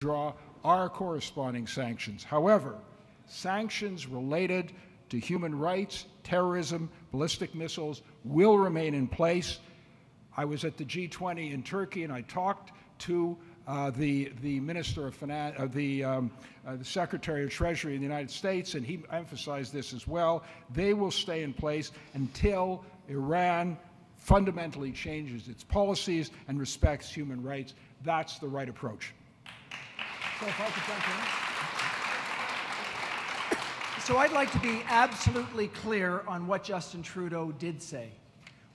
withdraw our corresponding sanctions. However, sanctions related to human rights, terrorism, ballistic missiles will remain in place. I was at the G20 in Turkey and I talked to the Minister of Finance, the Secretary of Treasury in the United States, and he emphasized this as well. They will stay in place until Iran fundamentally changes its policies and respects human rights. That's the right approach. So if I could jump in. So I'd like to be absolutely clear on what Justin Trudeau did say.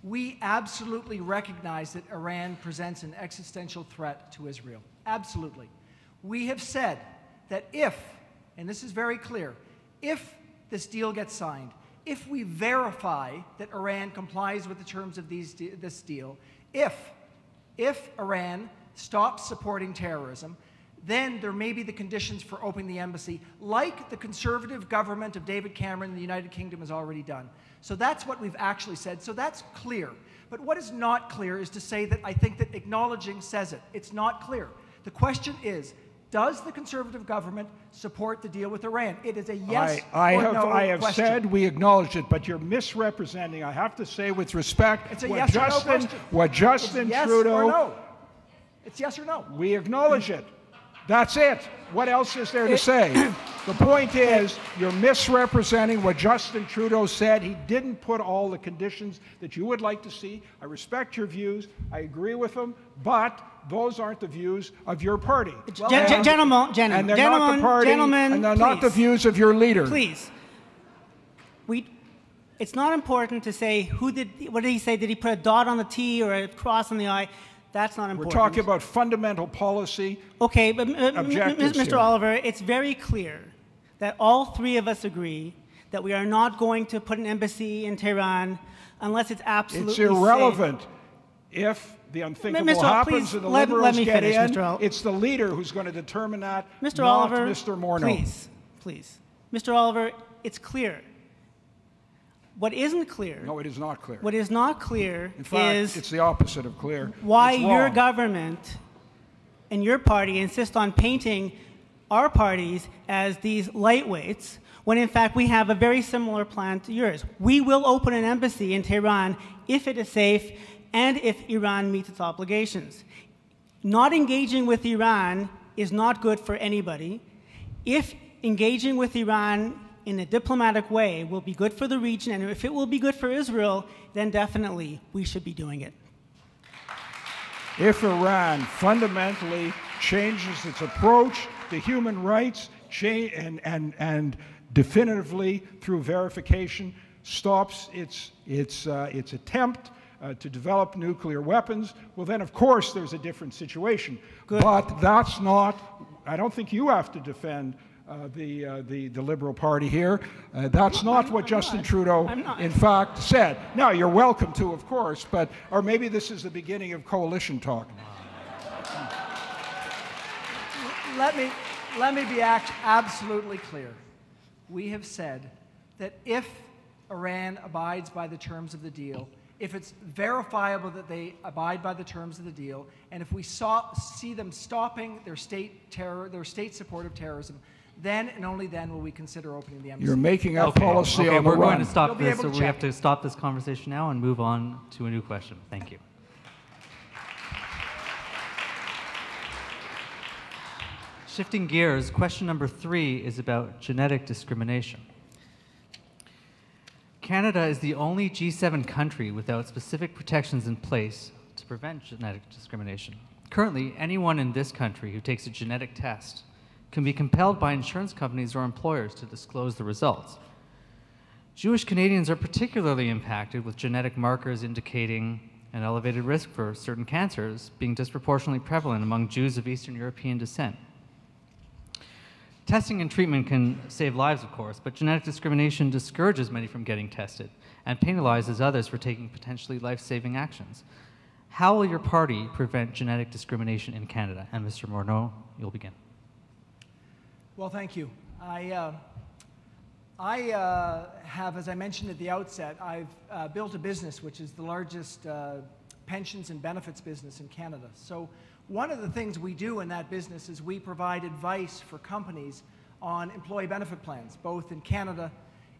We absolutely recognize that Iran presents an existential threat to Israel. Absolutely. We have said that if, and this is very clear, if this deal gets signed, if we verify that Iran complies with the terms of this deal, if Iran stops supporting terrorism, then there may be the conditions for opening the embassy, like the Conservative government of David Cameron in the United Kingdom has already done. So that's what we've actually said. So that's clear. But what is not clear is to say that I think that acknowledging says it. It's not clear. The question is, does the Conservative government support the deal with Iran? It is a yes or no question. I have said we acknowledge it, but you're misrepresenting, I have to say with respect, it's a yes or no question. What Justin yes Trudeau... Or no. It's yes or no. We acknowledge it. That's it. What else is there to say? The point is, you're misrepresenting what Justin Trudeau said. He didn't put all the conditions that you would like to see. I respect your views. I agree with them. But those aren't the views of your party. Gentlemen, and they're not the party, and they're not the views of your leader. Please. It's not important to say what did he say? Did he put a dot on the T or a cross on the I? That's not important. We're talking about fundamental policy. Okay, but Mr. Oliver, it's very clear that all three of us agree that we are not going to put an embassy in Tehran unless it's absolutely safe. It's irrelevant. If the unthinkable happens and the Liberals get in, it's the leader who's going to determine that, Mr. not Oliver, Mr. Morneau. Please. Mr. Oliver, it's clear. What isn't clear... No, it is not clear. What is not clear In fact, is... it's the opposite of clear. Why your government and your party insist on painting our parties as these lightweights, when in fact we have a very similar plan to yours. We will open an embassy in Tehran if it is safe and if Iran meets its obligations. Not engaging with Iran is not good for anybody. If engaging with Iran in a diplomatic way will be good for the region, and if it will be good for Israel, then definitely we should be doing it. If Iran fundamentally changes its approach to human rights and definitively through verification stops its attempt to develop nuclear weapons, well then of course there's a different situation. Good. But that's not, I don't think you have to defend the Liberal Party here. That's not what Justin Trudeau, in fact, said. Now, you're welcome to, of course, or maybe this is the beginning of coalition talk. Let me be absolutely clear. We have said that if Iran abides by the terms of the deal, if it's verifiable that they abide by the terms of the deal, and if we see them stopping their state support of terrorism, then and only then will we consider opening the embassy. You're making up policy on the we're run. going to stop this, so we have to stop this conversation now and move on to a new question. Thank you. Shifting gears, question number 3 is about genetic discrimination. Canada is the only G7 country without specific protections in place to prevent genetic discrimination. Currently, anyone in this country who takes a genetic test can be compelled by insurance companies or employers to disclose the results. Jewish Canadians are particularly impacted, with genetic markers indicating an elevated risk for certain cancers being disproportionately prevalent among Jews of Eastern European descent. Testing and treatment can save lives, of course, but genetic discrimination discourages many from getting tested and penalizes others for taking potentially life-saving actions. How will your party prevent genetic discrimination in Canada? And Mr. Morneau, you'll begin. Well, thank you. I have, as I mentioned at the outset, I've built a business which is the largest pensions and benefits business in Canada. So One of the things we do in that business is we provide advice for companies on employee benefit plans, both in Canada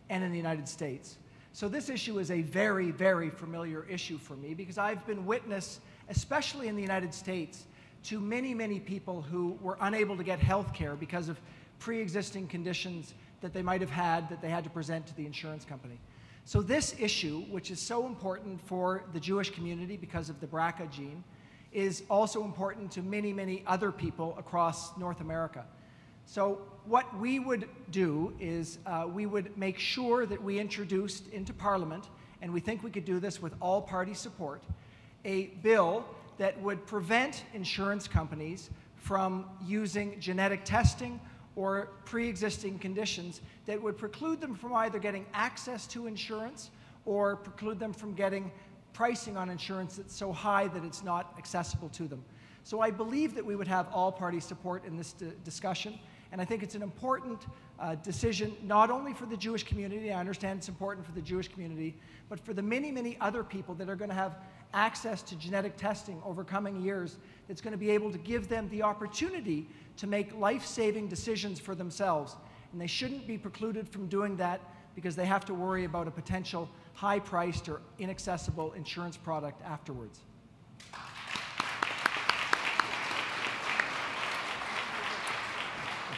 and in the United States. So this issue is a very, very familiar issue for me because I've been witness, especially in the United States, to many, many people who were unable to get health care because of pre-existing conditions that they might have had that they had to present to the insurance company. So this issue, which is so important for the Jewish community because of the BRCA gene, is also important to many, many other people across North America. So what we would do is we would make sure that we introduced into Parliament, and we think we could do this with all party support, a bill that would prevent insurance companies from using genetic testing or pre-existing conditions that would preclude them from either getting access to insurance or preclude them from getting pricing on insurance that's so high that it's not accessible to them. So I believe that we would have all party support in this discussion, and I think it's an important decision not only for the Jewish community, I understand it's important for the Jewish community, but for the many, many other people that are going to have access to genetic testing over coming years that's going to be able to give them the opportunity to make life-saving decisions for themselves. And they shouldn't be precluded from doing that because they have to worry about a potential high-priced or inaccessible insurance product afterwards.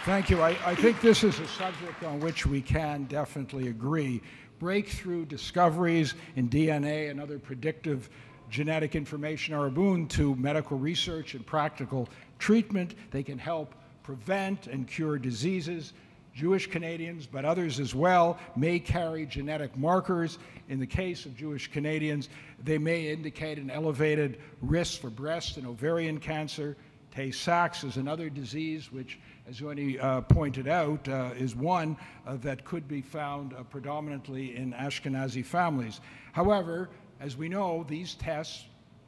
Thank you. I think this is a subject on which we can definitely agree. Breakthrough discoveries in DNA and other predictive genetic information are a boon to medical research and practical treatment. They can help prevent and cure diseases. Jewish Canadians, but others as well, may carry genetic markers. In the case of Jewish Canadians, they may indicate an elevated risk for breast and ovarian cancer. Tay-Sachs is another disease which, as Yoni pointed out, is one that could be found predominantly in Ashkenazi families. However, as we know, these tests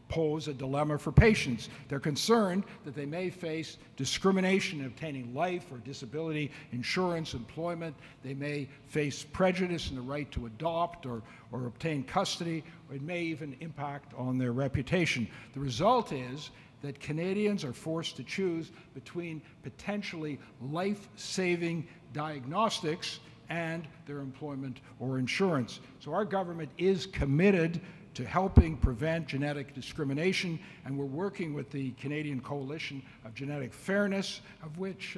pose a dilemma for patients. They're concerned that they may face discrimination in obtaining life or disability insurance, employment. They may face prejudice in the right to adopt or obtain custody, or it may even impact on their reputation. The result is that Canadians are forced to choose between potentially life-saving diagnostics and their employment or insurance. So our government is committed to helping prevent genetic discrimination, and we're working with the Canadian Coalition of Genetic Fairness, of which,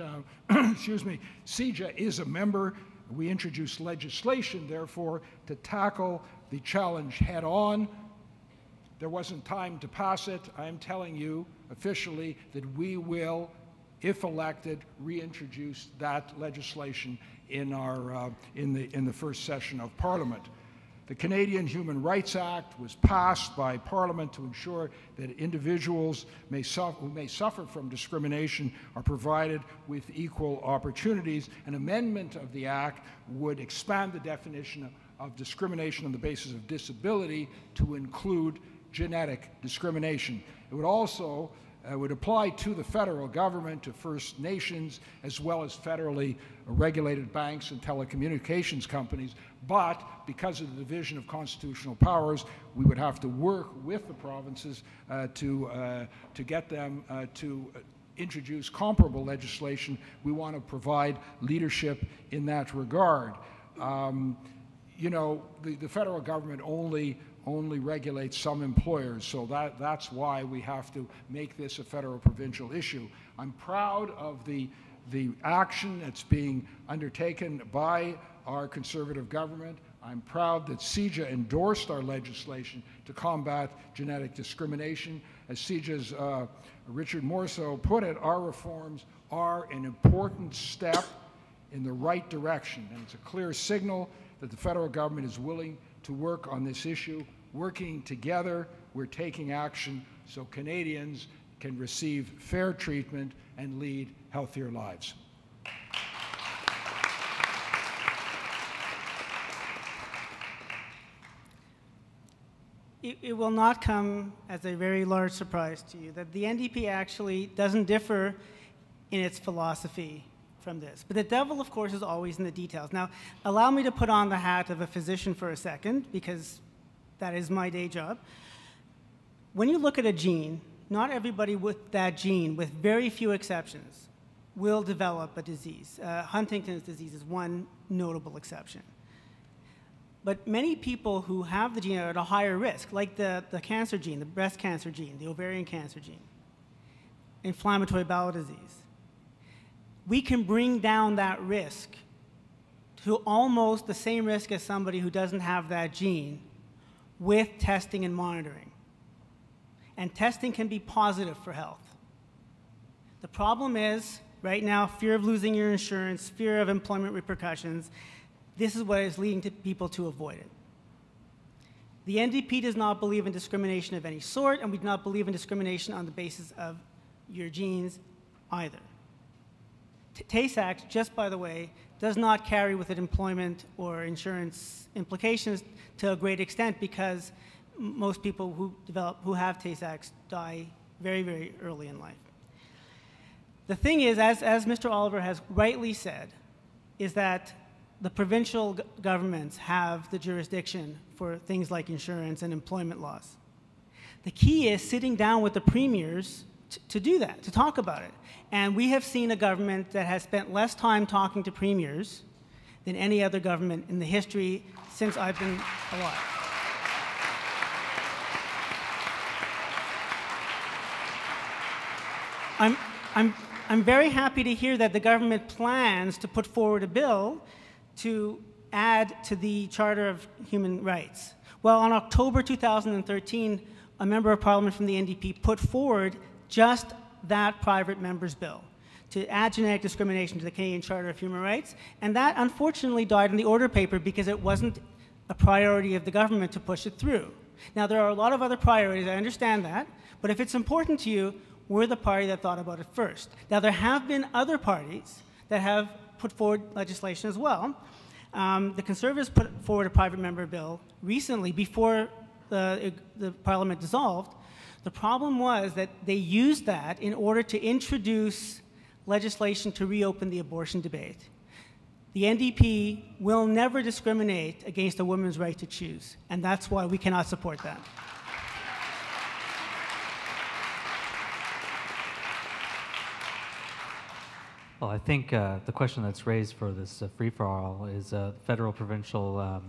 excuse me, CIJA is a member. We introduced legislation, therefore, to tackle the challenge head-on. There wasn't time to pass it. I'm telling you officially that we will, if elected, reintroduce that legislation in our in the first session of Parliament. The Canadian Human Rights Act was passed by Parliament to ensure that individuals who may suffer from discrimination are provided with equal opportunities. An amendment of the Act would expand the definition of discrimination on the basis of disability to include genetic discrimination. It would also would apply to the federal government, to First Nations, as well as federally regulated banks and telecommunications companies. But because of the division of constitutional powers, we would have to work with the provinces to get them to introduce comparable legislation. We want to provide leadership in that regard. You know, the federal government only regulates some employers, so that's why we have to make this a federal provincial issue. I'm proud of the action that's being undertaken by our Conservative government. I'm proud that CIJA endorsed our legislation to combat genetic discrimination. As CIJA's Richard Morneau put it, our reforms are an important step in the right direction, and it's a clear signal that the federal government is willing to work on this issue. Working together, we're taking action so Canadians can receive fair treatment and lead healthier lives. It will not come as a very large surprise to you that the NDP actually doesn't differ in its philosophy from this. But the devil, of course, is always in the details. Now, allow me to put on the hat of a physician for a second, because that is my day job. When you look at a gene, not everybody with that gene, with very few exceptions, will develop a disease. Huntington's disease is one notable exception. But many people who have the gene are at a higher risk, like the cancer gene, the breast cancer gene, the ovarian cancer gene, inflammatory bowel disease. We can bring down that risk to almost the same risk as somebody who doesn't have that gene with testing and monitoring. And testing can be positive for health. The problem is, right now, fear of losing your insurance, fear of employment repercussions. This is what is leading to people to avoid it. The NDP does not believe in discrimination of any sort, and we do not believe in discrimination on the basis of your genes either. Tay-Sachs, just by the way, does not carry with it employment or insurance implications to a great extent because most people who have Tay-Sachs die very, very early in life. The thing is, as Mr. Oliver has rightly said, is that the provincial governments have the jurisdiction for things like insurance and employment laws. The key is sitting down with the premiers to do that, to talk about it. And we have seen a government that has spent less time talking to premiers than any other government in the history since I've been alive. I'm very happy to hear that the government plans to put forward a bill to add to the Charter of Human Rights. Well, on October 2013, a member of Parliament from the NDP put forward just that private member's bill to add genetic discrimination to the Canadian Charter of Human Rights, and that unfortunately died in the order paper because it wasn't a priority of the government to push it through. Now, there are a lot of other priorities, I understand that, but if it's important to you, we're the party that thought about it first. Now, there have been other parties that have put forward legislation as well. The Conservatives put forward a private member bill recently before the Parliament dissolved. The problem was that they used that in order to introduce legislation to reopen the abortion debate. The NDP will never discriminate against a woman's right to choose, and that's why we cannot support that. Well, I think the question that's raised for this free-for-all is federal-provincial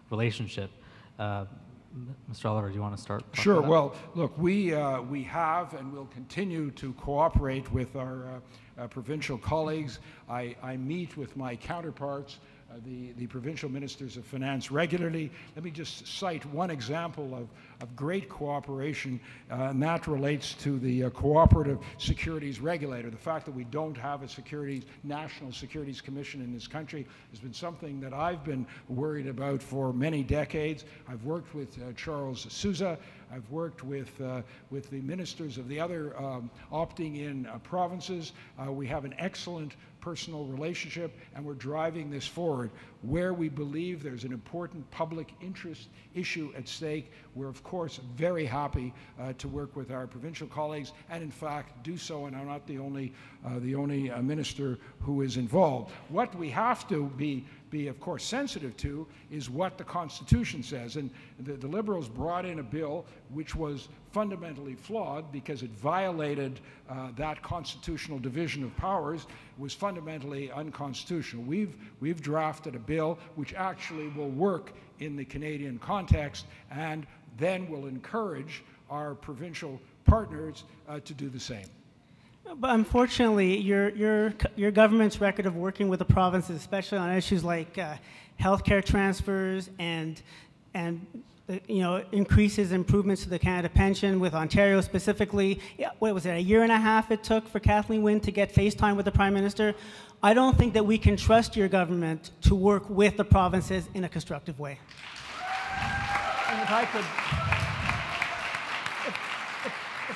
relationship. Mr. Oliver, do you want to start? Sure. Well, look, we have and will continue to cooperate with our provincial colleagues. I meet with my counterparts, the provincial ministers of finance, regularly. Let me just cite one example of great cooperation, and that relates to the cooperative securities regulator. The fact that we don't have a national securities commission in this country has been something that I've been worried about for many decades. I've worked with Charles Sousa. I've worked with the ministers of the other opting-in provinces. We have an excellent personal relationship, and we're driving this forward. Where we believe there's an important public interest issue at stake, we're of course very happy to work with our provincial colleagues, and in fact do so, and I'm not the only minister who is involved. What we have to be of course sensitive to is what the Constitution says, and the Liberals brought in a bill which was fundamentally flawed because it violated that constitutional division of powers. It was fundamentally unconstitutional. We've drafted a bill which actually will work in the Canadian context and then will encourage our provincial partners to do the same. But unfortunately, your government's record of working with the provinces, especially on issues like healthcare transfers and increases, improvements to the Canada pension with Ontario specifically. What was it, a year and a half it took for Kathleen Wynne to get FaceTime with the Prime Minister? I don't think that we can trust your government to work with the provinces in a constructive way. And if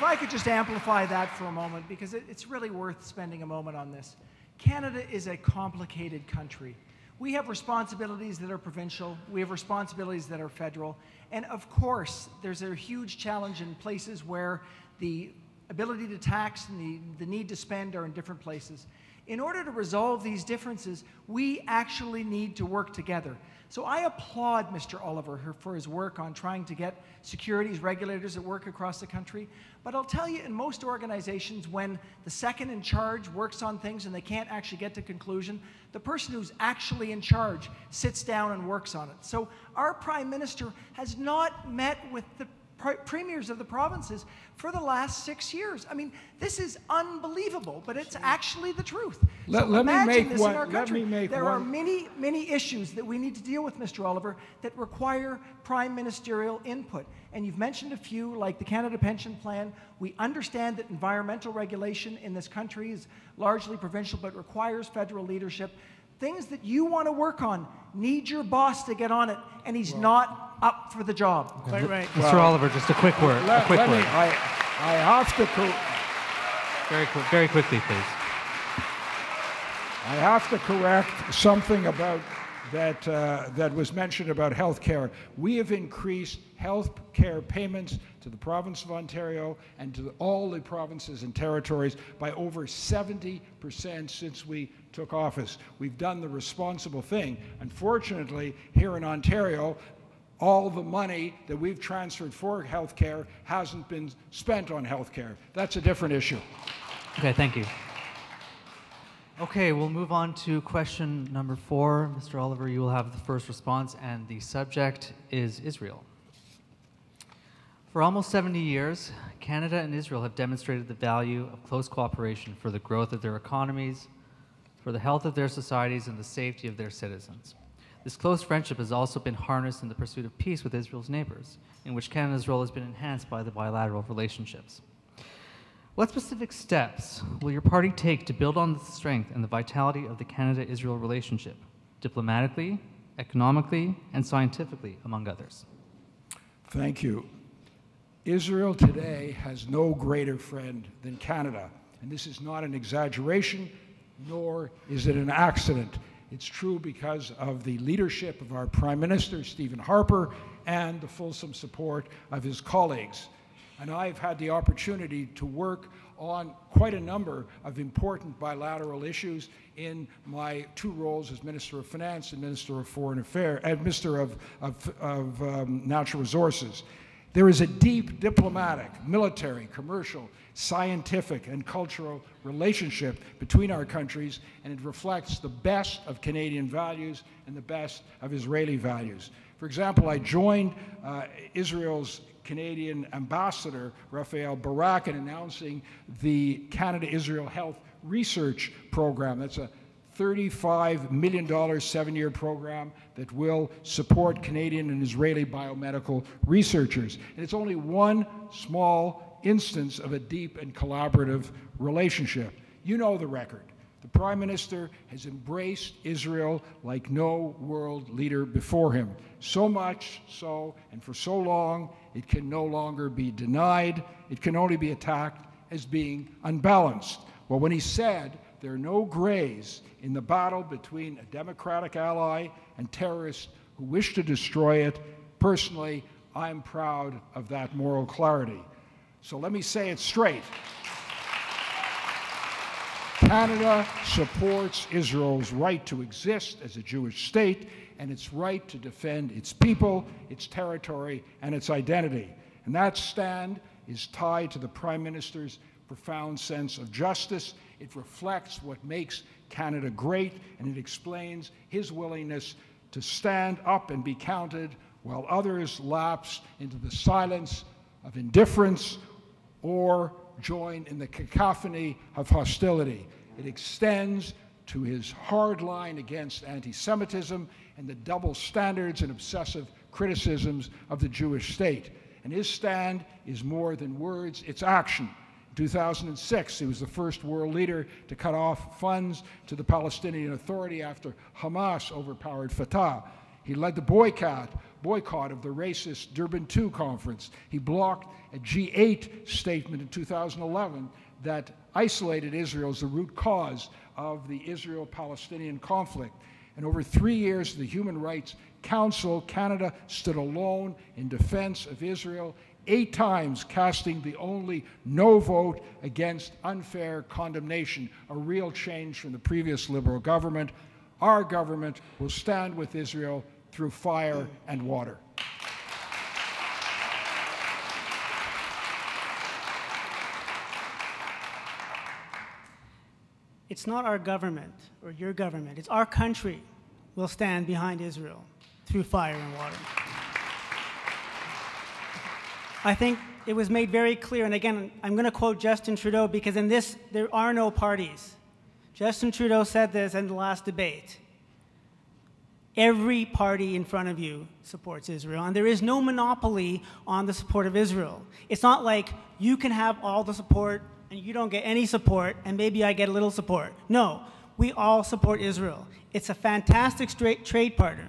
I could just amplify that for a moment, because it's really worth spending a moment on this. Canada is a complicated country. We have responsibilities that are provincial, we have responsibilities that are federal, and of course, there's a huge challenge in places where the ability to tax and the need to spend are in different places. in order to resolve these differences, we actually need to work together. So I applaud Mr. Oliver for his work on trying to get securities regulators at work across the country. But I'll tell you, in most organizations, when the second in charge works on things and they can't actually get to conclusion, the person who's actually in charge sits down and works on it. So our Prime Minister has not met with the premiers of the provinces for the last 6 years. I mean, this is unbelievable, but it's actually the truth. So imagine this in our country. There are many, many issues that we need to deal with, Mr. Oliver, that require prime ministerial input. And you've mentioned a few, like the Canada Pension Plan. We understand that environmental regulation in this country is largely provincial, but requires federal leadership. Things that you want to work on need your boss to get on it, and he's not up for the job. Quite right. Mr. Oliver, just a quick word. I have to Very quickly, please. I have to correct something about that was mentioned about health care. We have increased health care payments to the province of Ontario and to all the provinces and territories by over 70% since we took office. We've done the responsible thing. Unfortunately, here in Ontario, all the money that we've transferred for health care hasn't been spent on health care. That's a different issue. Okay, thank you. Okay, we'll move on to question number 4. Mr. Oliver, you will have the first response, and the subject is Israel. For almost 70 years, Canada and Israel have demonstrated the value of close cooperation for the growth of their economies, for the health of their societies, and the safety of their citizens. This close friendship has also been harnessed in the pursuit of peace with Israel's neighbors, in which Canada's role has been enhanced by the bilateral relationships. What specific steps will your party take to build on the strength and the vitality of the Canada-Israel relationship, diplomatically, economically, and scientifically, among others? Thank you. Israel today has no greater friend than Canada, and this is not an exaggeration, nor is it an accident. It's true because of the leadership of our Prime Minister, Stephen Harper, and the fulsome support of his colleagues. And I've had the opportunity to work on quite a number of important bilateral issues in my 2 roles as Minister of Finance and Minister of Foreign Affairs, and Minister of Natural Resources. There is a deep diplomatic, military, commercial, scientific, and cultural relationship between our countries, and it reflects the best of Canadian values and the best of Israeli values. For example, I joined Israel's Canadian ambassador, Rafael Barak, in announcing the Canada-Israel Health Research Program. That's a $35 million 7-year program that will support Canadian and Israeli biomedical researchers. And it's only one small instance of a deep and collaborative relationship. You know the record. The Prime Minister has embraced Israel like no world leader before him. So much so, and for so long, it can no longer be denied. It can only be attacked as being unbalanced. Well, when he said there are no grays in the battle between a democratic ally and terrorists who wish to destroy it, personally, I'm proud of that moral clarity. So let me say it straight. Canada supports Israel's right to exist as a Jewish state and its right to defend its people, its territory, and its identity. And that stand is tied to the Prime Minister's profound sense of justice. It reflects what makes Canada great, and it explains his willingness to stand up and be counted while others lapse into the silence of indifference or join in the cacophony of hostility. It extends to his hard line against anti-Semitism and the double standards and obsessive criticisms of the Jewish state. And his stand is more than words, it's action. In 2006, he was the first world leader to cut off funds to the Palestinian Authority after Hamas overpowered Fatah. He led the boycott of the racist Durban II conference. He blocked a G8 statement in 2011 that isolated Israel as the root cause of the Israel-Palestinian conflict. And over 3 years, the Human Rights Council, Canada stood alone in defense of Israel 8 times casting the only no vote against unfair condemnation, a real change from the previous Liberal government. Our government will stand with Israel through fire and water. It's not our government or your government, it's our country will stand behind Israel through fire and water. I think it was made very clear, and again, I'm going to quote Justin Trudeau because in this, there are no parties. Justin Trudeau said this in the last debate. Every party in front of you supports Israel, and there is no monopoly on the support of Israel. It's not like you can have all the support and you don't get any support, and maybe I get a little support. No, we all support Israel. It's a fantastic trade partner.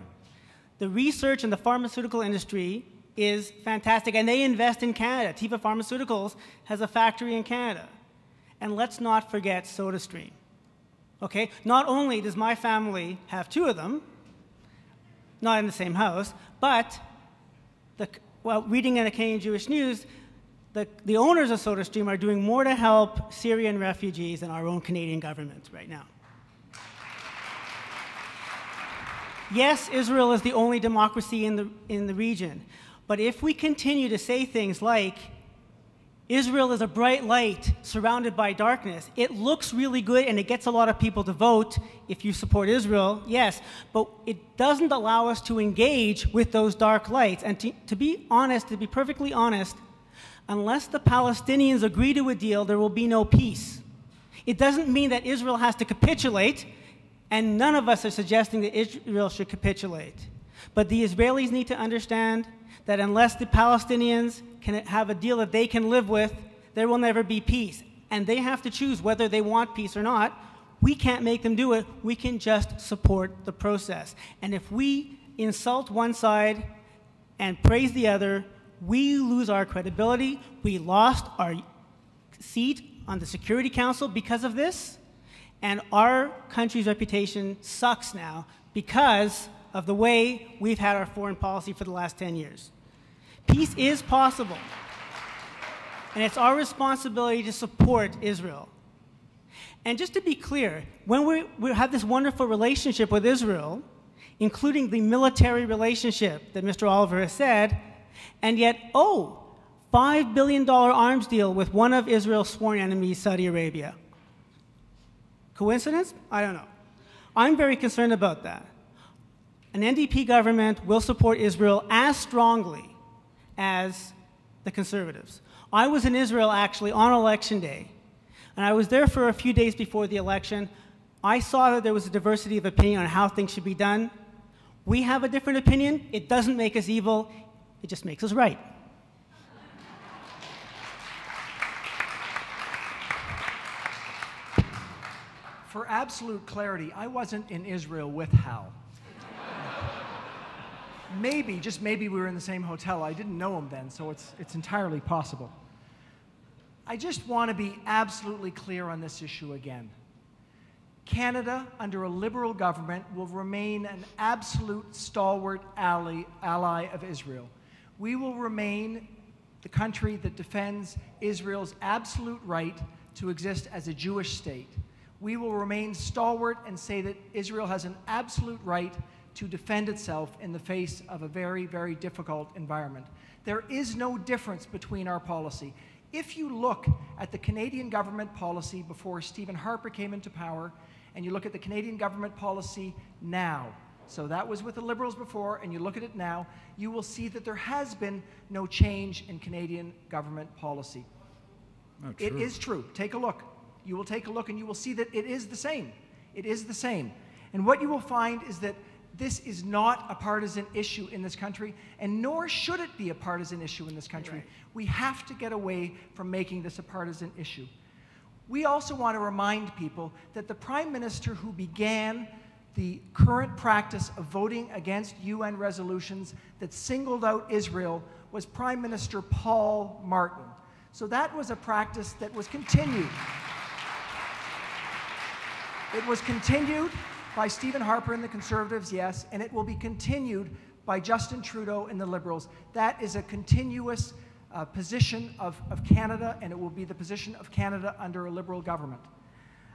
The research in the pharmaceutical industry is fantastic, and they invest in Canada. Teva Pharmaceuticals has a factory in Canada. And let's not forget SodaStream. Okay? Not only does my family have 2 of them, not in the same house, but reading in the Canadian Jewish News, the owners of SodaStream are doing more to help Syrian refugees than our own Canadian government right now. Yes, Israel is the only democracy in the region, but if we continue to say things like, Israel is a bright light surrounded by darkness, it looks really good and it gets a lot of people to vote if you support Israel, yes, but it doesn't allow us to engage with those dark lights. And to be honest, to be perfectly honest, unless the Palestinians agree to a deal, there will be no peace. It doesn't mean that Israel has to capitulate, and none of us are suggesting that Israel should capitulate. But the Israelis need to understand that unless the Palestinians can have a deal that they can live with, there will never be peace. And they have to choose whether they want peace or not. We can't make them do it. We can just support the process. And if we insult one side and praise the other, we lose our credibility. We lost our seat on the Security Council because of this. And our country's reputation sucks now because of the way we've had our foreign policy for the last 10 years. Peace is possible. And it's our responsibility to support Israel. And just to be clear, when we have this wonderful relationship with Israel, including the military relationship that Mr. Oliver has said, and yet, $5 billion arms deal with one of Israel's sworn enemies, Saudi Arabia. Coincidence? I don't know. I'm very concerned about that. An NDP government will support Israel as strongly as the Conservatives. I was in Israel actually on Election Day, and I was there for a few days before the election. I saw that there was a diversity of opinion on how things should be done. We have a different opinion. It doesn't make us evil. It just makes us right. For absolute clarity, I wasn't in Israel with Hal. Maybe, just maybe we were in the same hotel. I didn't know him then, so it's entirely possible. I just want to be absolutely clear on this issue again. Canada, under a Liberal government, will remain an absolute stalwart ally of Israel. We will remain the country that defends Israel's absolute right to exist as a Jewish state. We will remain stalwart and say that Israel has an absolute right to defend itself in the face of a very, very difficult environment. There is no difference between our policy. If you look at the Canadian government policy before Stephen Harper came into power, and you look at the Canadian government policy now, so that was with the Liberals before, and you look at it now, you will see that there has been no change in Canadian government policy. It is true. Take a look. You will take a look and you will see that it is the same. It is the same. And what you will find is that this is not a partisan issue in this country, and nor should it be a partisan issue in this country. Right. We have to get away from making this a partisan issue. We also want to remind people that the Prime Minister who began the current practice of voting against UN resolutions that singled out Israel was Prime Minister Paul Martin. So that was a practice that was continued. It was continued by Stephen Harper and the Conservatives, yes, and it will be continued by Justin Trudeau and the Liberals. That is a continuous position of Canada, and it will be the position of Canada under a Liberal government.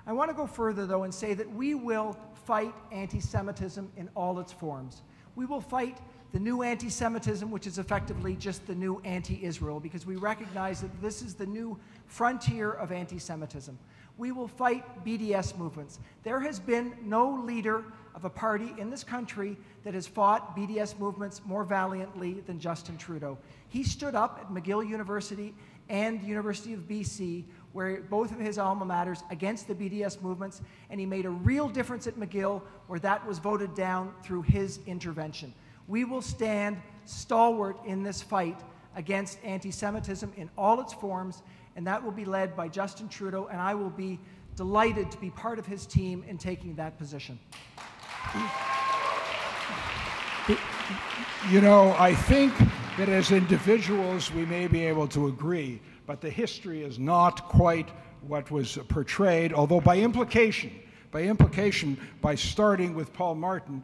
I want to go further, though, and say that we will fight anti-Semitism in all its forms. We will fight the new anti-Semitism, which is effectively just the new anti-Israel, because we recognize that this is the new frontier of anti-Semitism. We will fight BDS movements. There has been no leader of a party in this country that has fought BDS movements more valiantly than Justin Trudeau. He stood up at McGill University and University of BC, where both of his alma maters, against the BDS movements, and he made a real difference at McGill, where that was voted down through his intervention. We will stand stalwart in this fight against anti-Semitism in all its forms, and that will be led by Justin Trudeau, and I will be delighted to be part of his team in taking that position. You know, I think that as individuals we may be able to agree, but the history is not quite what was portrayed, although by implication, by starting with Paul Martin,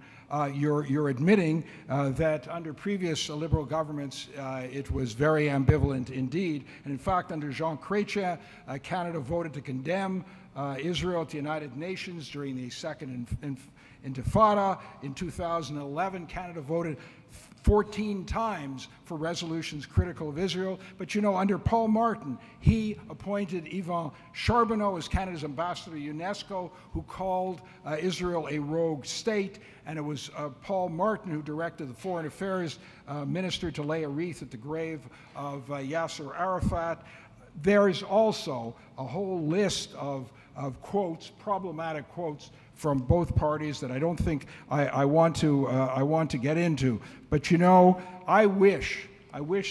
you're admitting that under previous Liberal governments it was very ambivalent indeed. And in fact, under Jean Chrétien, Canada voted to condemn Israel at the United Nations during the Second Intifada. In 2011, Canada voted 14 times for resolutions critical of Israel. But you know, under Paul Martin, he appointed Yvan Charbonneau as Canada's ambassador to UNESCO, who called Israel a rogue state. And it was Paul Martin who directed the Foreign Affairs Minister to lay a wreath at the grave of Yasser Arafat. There is also a whole list of quotes, problematic quotes, from both parties that I don't think I want to get into. But you know, I wish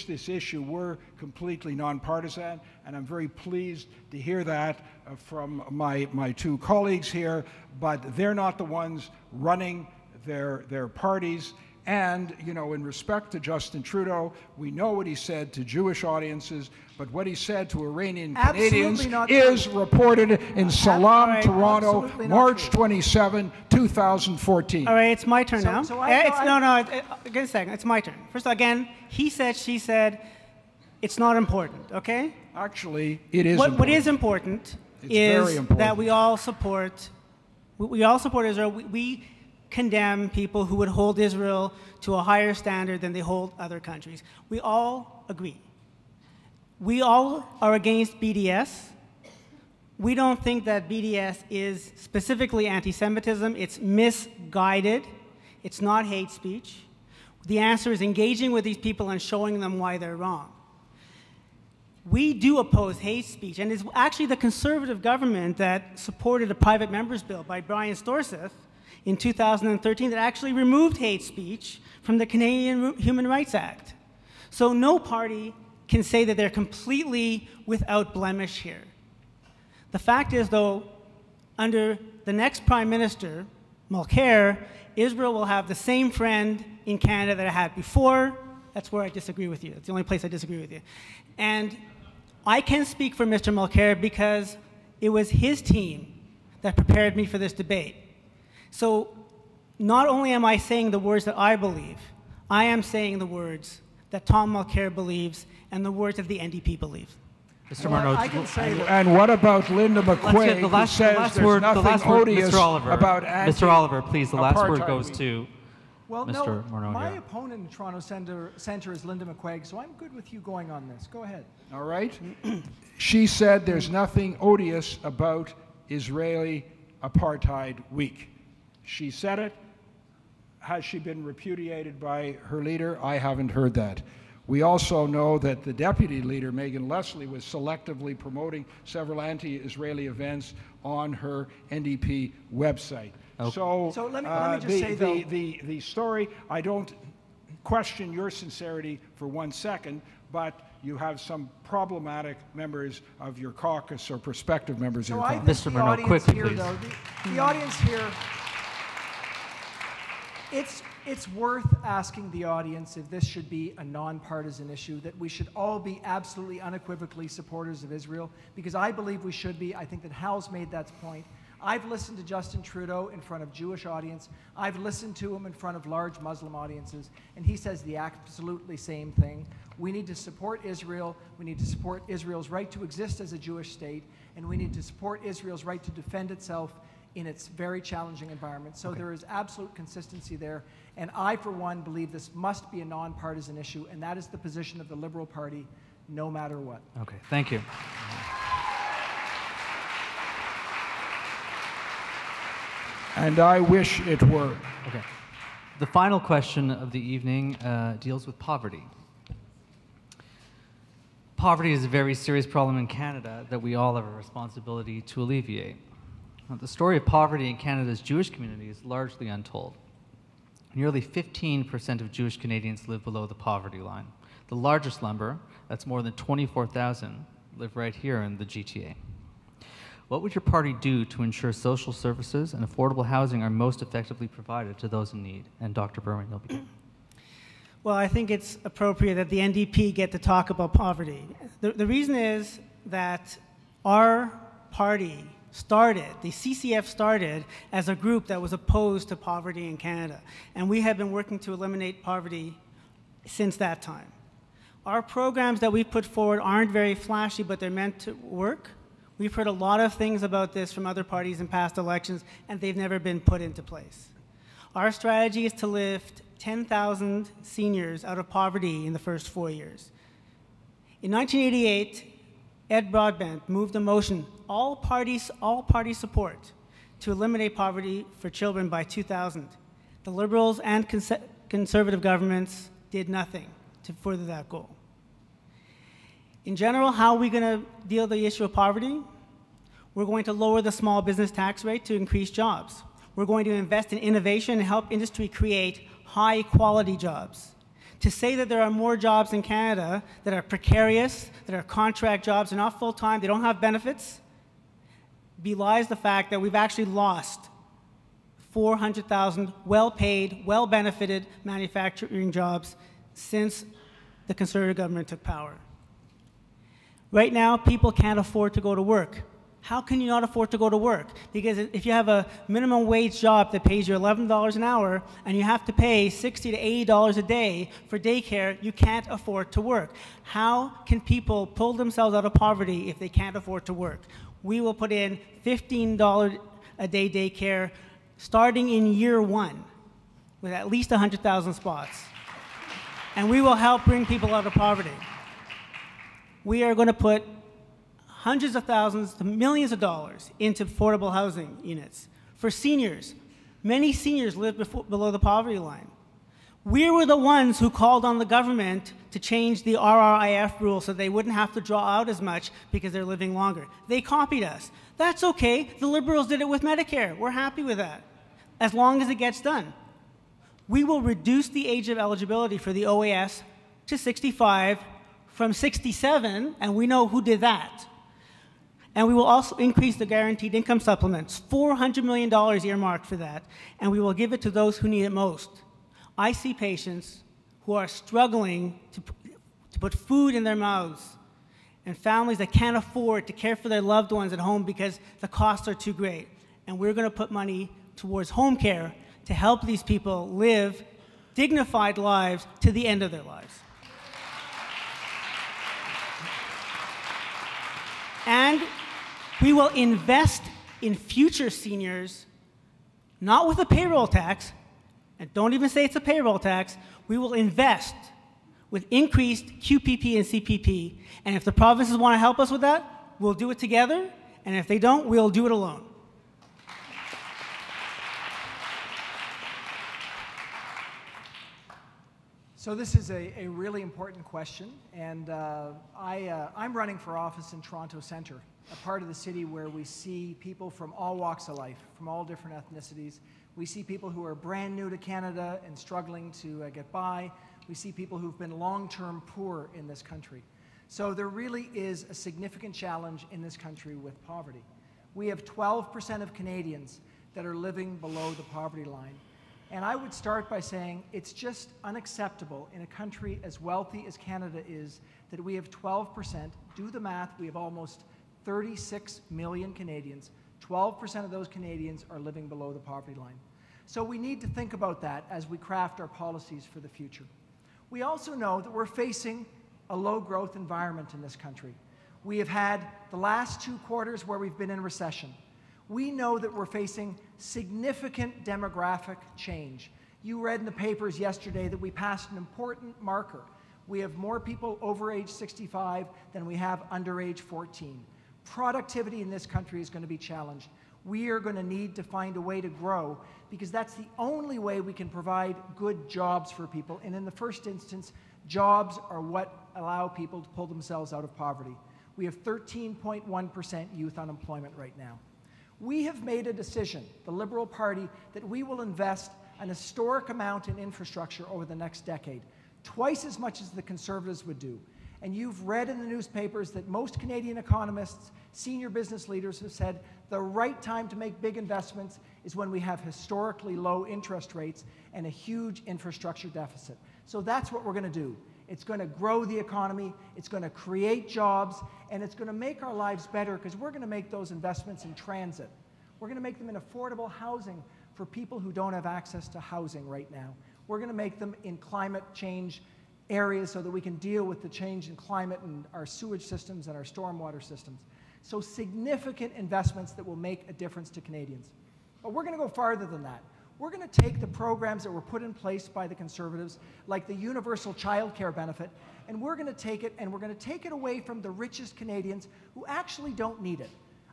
this issue were completely nonpartisan, and I'm very pleased to hear that from my two colleagues here. But they're not the ones running their parties. And, you know, in respect to Justin Trudeau, we know what he said to Jewish audiences, but what he said to Iranian Canadians is reported in Salam, Toronto, March 27, 2014. All right, it's my turn now. Give a second. It's my turn. First of all, again, he said, she said, it's not important, okay? Actually, it is important. What is important is that we all support Israel. We condemn people who would hold Israel to a higher standard than they hold other countries. We all agree. We all are against BDS. We don't think that BDS is specifically anti-Semitism. It's misguided. It's not hate speech. The answer is engaging with these people and showing them why they're wrong. We do oppose hate speech, and it's actually the Conservative government that supported a private member's bill by Brian Storseth in 2013 that actually removed hate speech from the Canadian Human Rights Act. So no party can say that they're completely without blemish here. The fact is, though, under the next Prime Minister, Mulcair, Israel will have the same friend in Canada that it had before. That's where I disagree with you. That's the only place I disagree with you. And I can speak for Mr. Mulcair because it was his team that prepared me for this debate. So not only am I saying the words that I believe, I am saying the words that Tom Mulcair believes and the words that the NDP believes. Mr. Morneau, I can say that. And what about Linda McQuaig, who says there's nothing odious about anti-apartheid? Mr. Oliver, please, the last word goes to Well, Mr. no, Morneau my here. opponent in Toronto Centre is Linda McQuaig, so I'm good with you going on this. Go ahead. All right. She said there's nothing odious about Israeli Apartheid Week. She said it. Has she been repudiated by her leader? I haven't heard that. We also know that the deputy leader, Megan Leslie, was selectively promoting several anti-Israeli events on her NDP website. Okay. So let me just say, though, the story, I don't question your sincerity for 1 second, but you have some problematic members of your caucus or prospective members of your caucus. Mr. Morneau, quickly, please. The audience here, it's worth asking the audience if this should be a nonpartisan issue, that we should all be absolutely unequivocally supporters of Israel, because I believe we should be. I think that Hal's made that point. I've listened to Justin Trudeau in front of Jewish audience. I've listened to him in front of large Muslim audiences, and he says the absolutely same thing. We need to support Israel. We need to support Israel's right to exist as a Jewish state, and we need to support Israel's right to defend itself in its very challenging environment. So there is absolute consistency there. And I, for one, believe this must be a nonpartisan issue, and that is the position of the Liberal Party, no matter what. Okay, thank you. And I wish it were. Okay. The final question of the evening deals with poverty. Poverty is a very serious problem in Canada that we all have a responsibility to alleviate. The story of poverty in Canada's Jewish community is largely untold. Nearly 15% of Jewish Canadians live below the poverty line. The largest number, that's more than 24,000, live right here in the GTA. What would your party do to ensure social services and affordable housing are most effectively provided to those in need? And Dr. Berman, you'll begin. Well, I think it's appropriate that the NDP get to talk about poverty. The reason is that our party started, the CCF started as a group that was opposed to poverty in Canada. And we have been working to eliminate poverty since that time. Our programs that we put forward aren't very flashy, but they're meant to work. We've heard a lot of things about this from other parties in past elections, and they've never been put into place. Our strategy is to lift 10,000 seniors out of poverty in the first 4 years. In 1988, Ed Broadbent moved a motion, all party support, to eliminate poverty for children by 2000. The Liberals and Conservative governments did nothing to further that goal. In general, how are we going to deal with the issue of poverty? We're going to lower the small business tax rate to increase jobs. We're going to invest in innovation and help industry create high-quality jobs. To say that there are more jobs in Canada that are precarious, that are contract jobs, they're not full-time, they don't have benefits, belies the fact that we've actually lost 400,000 well-paid, well-benefited manufacturing jobs since the Conservative government took power. Right now, people can't afford to go to work. How can you not afford to go to work? Because if you have a minimum wage job that pays you $11 an hour and you have to pay $60 to $80 a day for daycare, you can't afford to work. How can people pull themselves out of poverty if they can't afford to work? We will put in $15 a day daycare starting in year 1 with at least 100,000 spots. And we will help bring people out of poverty. We are going to put hundreds of thousands to millions of dollars into affordable housing units. For seniors, many seniors live below the poverty line. We were the ones who called on the government to change the RRIF rule so they wouldn't have to draw out as much because they're living longer. They copied us. That's okay. The Liberals did it with Medicare. We're happy with that, as long as it gets done. We will reduce the age of eligibility for the OAS to 65 from 67, and we know who did that. And we will also increase the guaranteed income supplements, $400 million earmarked for that, and we will give it to those who need it most. I see patients who are struggling to put food in their mouths, and families that can't afford to care for their loved ones at home because the costs are too great. And we're going to put money towards home care to help these people live dignified lives to the end of their lives. And we will invest in future seniors, not with a payroll tax, and don't even say it's a payroll tax. We will invest with increased QPP and CPP, and if the provinces want to help us with that, we'll do it together, and if they don't, we'll do it alone. So this is a really important question, and I'm running for office in Toronto Centre, a part of the city where we see people from all walks of life, from all different ethnicities. We see people who are brand new to Canada and struggling to get by. We see people who've been long-term poor in this country. So there really is a significant challenge in this country with poverty. We have 12% of Canadians that are living below the poverty line. And I would start by saying it's just unacceptable in a country as wealthy as Canada is that we have 12%. Do the math, we have almost 36 million Canadians, 12% of those Canadians are living below the poverty line. So we need to think about that as we craft our policies for the future. We also know that we're facing a low-growth environment in this country. We have had the last 2 quarters where we've been in recession. We know that we're facing significant demographic change. You read in the papers yesterday that we passed an important marker. We have more people over age 65 than we have under age 14. Productivity in this country is going to be challenged. We are going to need to find a way to grow because that's the only way we can provide good jobs for people. And in the first instance, jobs are what allow people to pull themselves out of poverty. We have 13.1% youth unemployment right now. We have made a decision, the Liberal Party, that we will invest an historic amount in infrastructure over the next decade, twice as much as the Conservatives would do. And you've read in the newspapers that most Canadian economists, senior business leaders have said the right time to make big investments is when we have historically low interest rates and a huge infrastructure deficit. So that's what we're going to do. It's going to grow the economy, it's going to create jobs, and it's going to make our lives better because we're going to make those investments in transit. We're going to make them in affordable housing for people who don't have access to housing right now. We're going to make them in climate change areas so that we can deal with the change in climate and our sewage systems and our stormwater systems. So significant investments that will make a difference to Canadians. But we're going to go farther than that. We're going to take the programs that were put in place by the Conservatives, like the universal child care benefit, and we're going to take it and we're going to take it away from the richest Canadians who actually don't need it.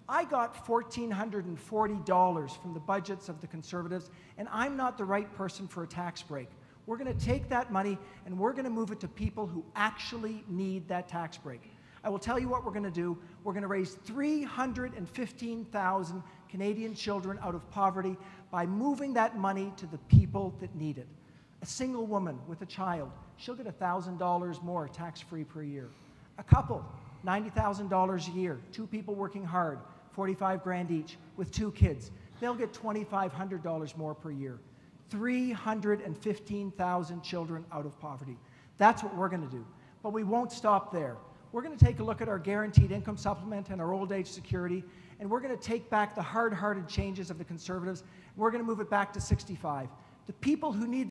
I got $1,440 from the budgets of the Conservatives, and I'm not the right person for a tax break. We're going to take that money and we're going to move it to people who actually need that tax break. I will tell you what we're going to do. We're going to raise 315,000 Canadian children out of poverty by moving that money to the people that need it. A single woman with a child, she'll get $1,000 more tax-free per year. A couple, $90,000 a year. 2 people working hard, 45 grand each, with 2 kids. They'll get $2,500 more per year. 315,000 children out of poverty. That's what we're going to do. But we won't stop there. We're going to take a look at our guaranteed income supplement and our old age security, and we're going to take back the hard-hearted changes of the Conservatives. We're going to move it back to 65. The people who need